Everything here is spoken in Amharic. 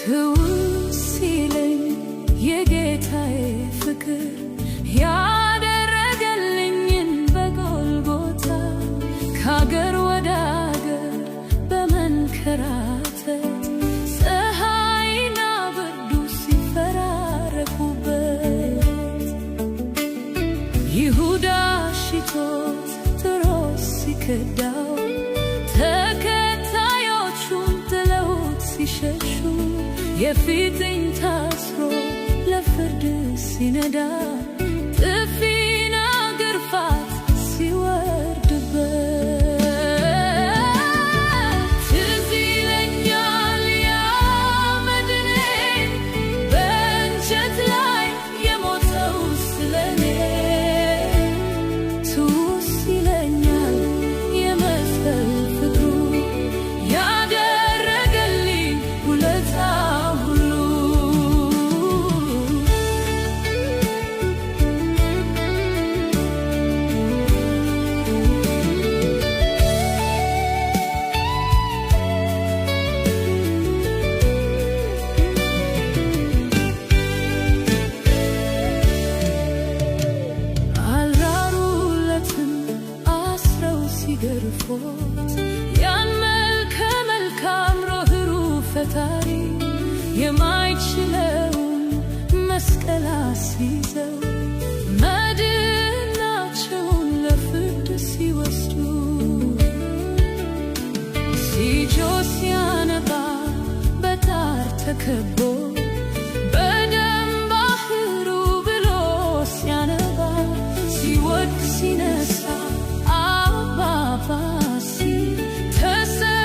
ትውስ ሲለኝ የጌታዬ ፍቅር ያደረገልኝን በጎልጎታ ከአገር ወደ አገር በመንከራተት ፀሐይና ብርዱ ሲፈራረቁበት ይሁዳ ሽቶት ትሮስ ሲከዳው ተከታዮቹን ጥለውት ሲሸሹ የፊትኝ ታስሮ ለፍርድ ሲነዳ ጥፊና ግርፋት ሲወርድበት ትዝ ይለኛል ያ መድኔ በእንጨት ላይ የሞተው ስለኔ። ትውስ ይለኛል የመስቀል ፍቅሩ ያደረገልኝ ውለታ ሁሉ። አልራሩለትም አስረው ሲገርፎት ያን መልከ መልካም ርኅሩኅ ፈጣሪ የማይችለውን መስቀል አስይዘው መድናቸውን ለፍርድ ሲወስዱ ሲጮህ ሲያነባ በጣር ተከቦ